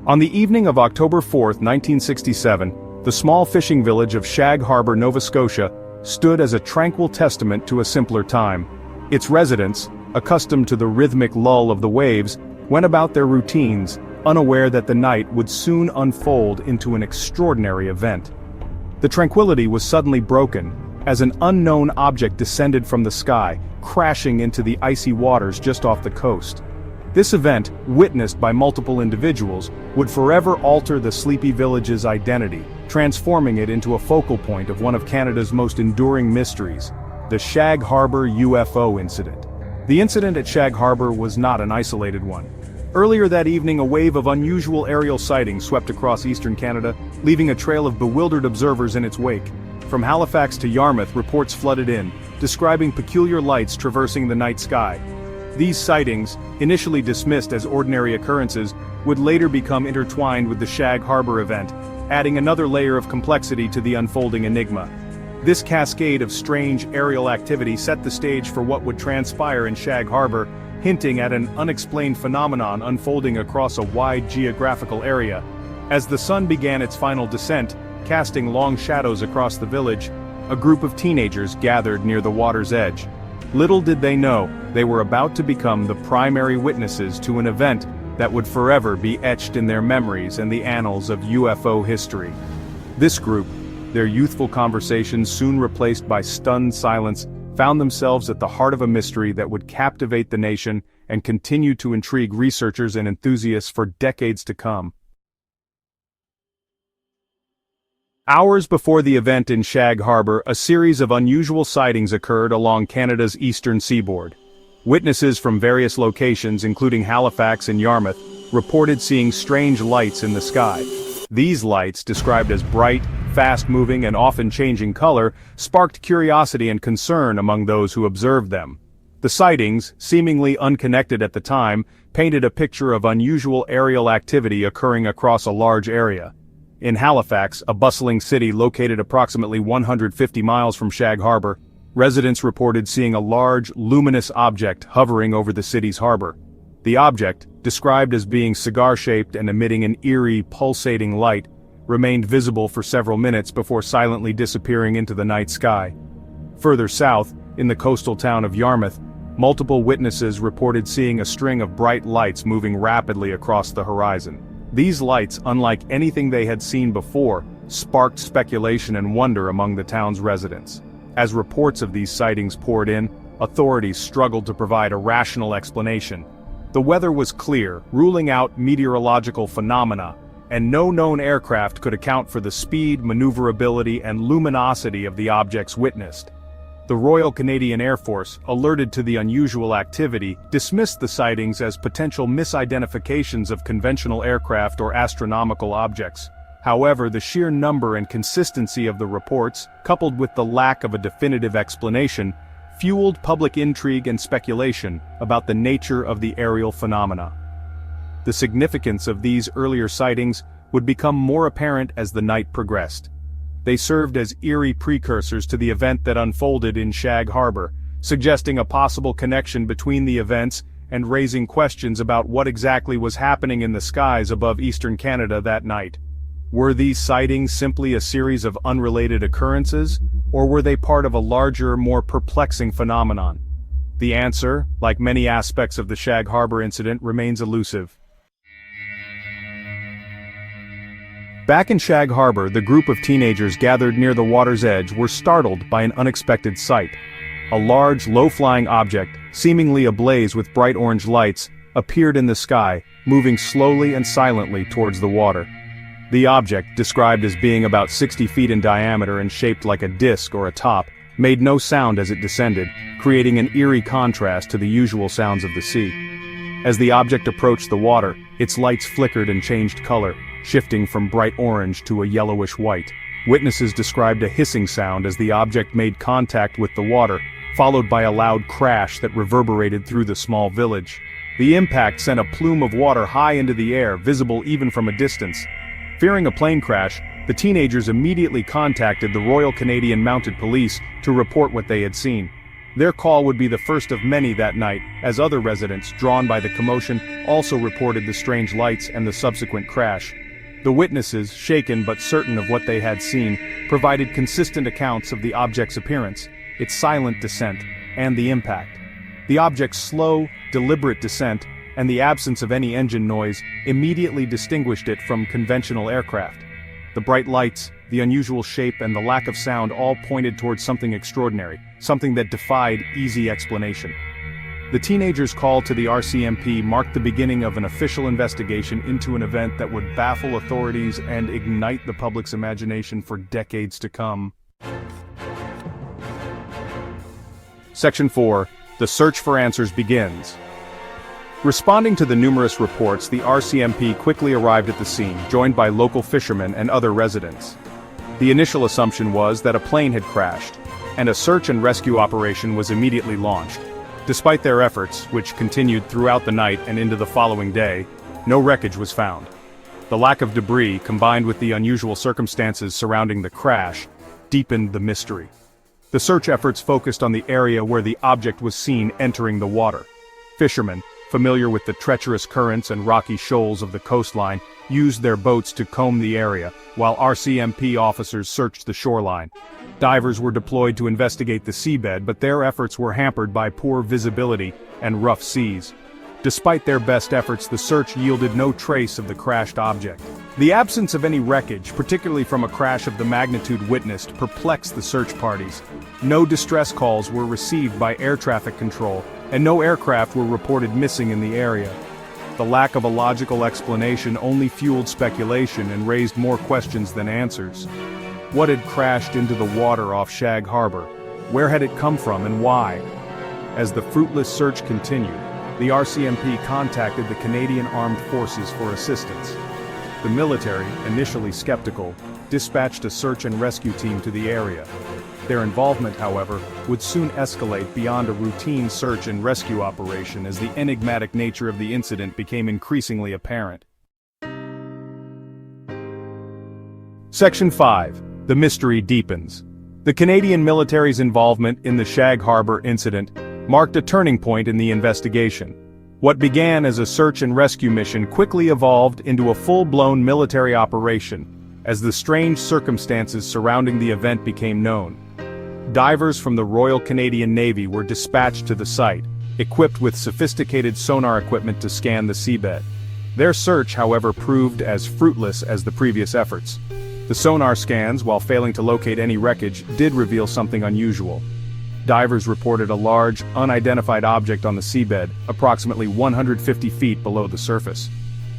On the evening of October 4, 1967, the small fishing village of Shag Harbour, Nova Scotia, stood as a tranquil testament to a simpler time. Its residents, accustomed to the rhythmic lull of the waves, went about their routines, unaware that the night would soon unfold into an extraordinary event. The tranquility was suddenly broken, as an unknown object descended from the sky, crashing into the icy waters just off the coast. This event, witnessed by multiple individuals, would forever alter the sleepy village's identity, transforming it into a focal point of one of Canada's most enduring mysteries, the Shag Harbour UFO incident. The incident at Shag Harbour was not an isolated one. Earlier that evening, a wave of unusual aerial sightings swept across eastern Canada, leaving a trail of bewildered observers in its wake. From Halifax to Yarmouth, reports flooded in, describing peculiar lights traversing the night sky. These sightings, initially dismissed as ordinary occurrences, would later become intertwined with the Shag Harbour event, adding another layer of complexity to the unfolding enigma. This cascade of strange aerial activity set the stage for what would transpire in Shag Harbour, hinting at an unexplained phenomenon unfolding across a wide geographical area. As the sun began its final descent, casting long shadows across the village, a group of teenagers gathered near the water's edge. Little did they know, they were about to become the primary witnesses to an event that would forever be etched in their memories and the annals of UFO history. This group, their youthful conversations soon replaced by stunned silence, found themselves at the heart of a mystery that would captivate the nation and continue to intrigue researchers and enthusiasts for decades to come. Hours before the event in Shag Harbour, a series of unusual sightings occurred along Canada's eastern seaboard. Witnesses from various locations, including Halifax and Yarmouth, reported seeing strange lights in the sky. These lights, described as bright, fast-moving and often changing color, sparked curiosity and concern among those who observed them. The sightings, seemingly unconnected at the time, painted a picture of unusual aerial activity occurring across a large area. In Halifax, a bustling city located approximately 150 miles from Shag Harbour, residents reported seeing a large, luminous object hovering over the city's harbor. The object, described as being cigar-shaped and emitting an eerie, pulsating light, remained visible for several minutes before silently disappearing into the night sky. Further south, in the coastal town of Yarmouth, multiple witnesses reported seeing a string of bright lights moving rapidly across the horizon. These lights, unlike anything they had seen before, sparked speculation and wonder among the town's residents. As reports of these sightings poured in, authorities struggled to provide a rational explanation. The weather was clear, ruling out meteorological phenomena, and no known aircraft could account for the speed, maneuverability, and luminosity of the objects witnessed. The Royal Canadian Air Force, alerted to the unusual activity, dismissed the sightings as potential misidentifications of conventional aircraft or astronomical objects. However, the sheer number and consistency of the reports, coupled with the lack of a definitive explanation, fueled public intrigue and speculation about the nature of the aerial phenomena. The significance of these earlier sightings would become more apparent as the night progressed. They served as eerie precursors to the event that unfolded in Shag Harbour, suggesting a possible connection between the events and raising questions about what exactly was happening in the skies above eastern Canada that night. Were these sightings simply a series of unrelated occurrences, or were they part of a larger, more perplexing phenomenon? The answer, like many aspects of the Shag Harbour incident, remains elusive. Back in Shag Harbour, the group of teenagers gathered near the water's edge were startled by an unexpected sight. A large, low-flying object, seemingly ablaze with bright orange lights, appeared in the sky, moving slowly and silently towards the water. The object, described as being about 60 feet in diameter and shaped like a disc or a top, made no sound as it descended, creating an eerie contrast to the usual sounds of the sea. As the object approached the water, its lights flickered and changed color, shifting from bright orange to a yellowish white. Witnesses described a hissing sound as the object made contact with the water, followed by a loud crash that reverberated through the small village. The impact sent a plume of water high into the air, visible even from a distance. Fearing a plane crash, the teenagers immediately contacted the Royal Canadian Mounted Police to report what they had seen. Their call would be the first of many that night, as other residents, drawn by the commotion, also reported the strange lights and the subsequent crash. The witnesses, shaken but certain of what they had seen, provided consistent accounts of the object's appearance, its silent descent, and the impact. The object's slow, deliberate descent, and the absence of any engine noise, immediately distinguished it from conventional aircraft. The bright lights, the unusual shape, and the lack of sound all pointed towards something extraordinary, something that defied easy explanation. The teenagers' call to the RCMP marked the beginning of an official investigation into an event that would baffle authorities and ignite the public's imagination for decades to come. Section 4. The search for answers begins. Responding to the numerous reports, the RCMP quickly arrived at the scene, joined by local fishermen and other residents. The initial assumption was that a plane had crashed, and a search and rescue operation was immediately launched. Despite their efforts, which continued throughout the night and into the following day, no wreckage was found. The lack of debris, combined with the unusual circumstances surrounding the crash, deepened the mystery. The search efforts focused on the area where the object was seen entering the water. Fishermen, familiar with the treacherous currents and rocky shoals of the coastline, used their boats to comb the area, while RCMP officers searched the shoreline. Divers were deployed to investigate the seabed, but their efforts were hampered by poor visibility and rough seas. Despite their best efforts, the search yielded no trace of the crashed object. The absence of any wreckage, particularly from a crash of the magnitude witnessed, perplexed the search parties. No distress calls were received by air traffic control, and no aircraft were reported missing in the area. The lack of a logical explanation only fueled speculation and raised more questions than answers. What had crashed into the water off Shag Harbour? Where had it come from and why? As the fruitless search continued, the RCMP contacted the Canadian Armed Forces for assistance. The military, initially skeptical, dispatched a search and rescue team to the area. Their involvement, however, would soon escalate beyond a routine search and rescue operation as the enigmatic nature of the incident became increasingly apparent. Section 5. The Mystery Deepens. The Canadian military's involvement in the Shag Harbour incident marked a turning point in the investigation. What began as a search and rescue mission quickly evolved into a full-blown military operation, as the strange circumstances surrounding the event became known. Divers from the Royal Canadian Navy were dispatched to the site, equipped with sophisticated sonar equipment to scan the seabed. Their search, however, proved as fruitless as the previous efforts. The sonar scans, while failing to locate any wreckage, did reveal something unusual. Divers reported a large, unidentified object on the seabed, approximately 150 feet below the surface.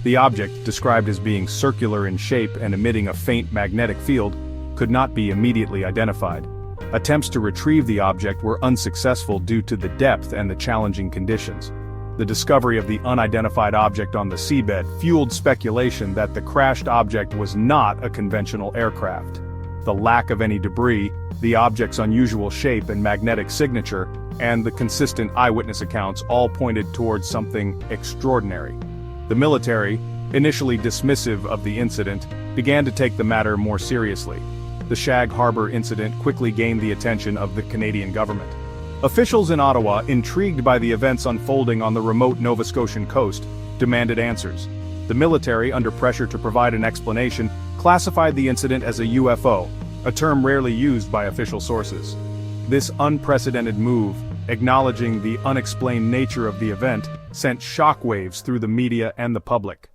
The object, described as being circular in shape and emitting a faint magnetic field, could not be immediately identified. Attempts to retrieve the object were unsuccessful due to the depth and the challenging conditions. The discovery of the unidentified object on the seabed fueled speculation that the crashed object was not a conventional aircraft. The lack of any debris, the object's unusual shape and magnetic signature, and the consistent eyewitness accounts all pointed towards something extraordinary. The military, initially dismissive of the incident, began to take the matter more seriously. The Shag Harbour incident quickly gained the attention of the Canadian government. Officials in Ottawa, intrigued by the events unfolding on the remote Nova Scotian coast, demanded answers. The military, under pressure to provide an explanation, classified the incident as a UFO, a term rarely used by official sources. This unprecedented move, acknowledging the unexplained nature of the event, sent shockwaves through the media and the public.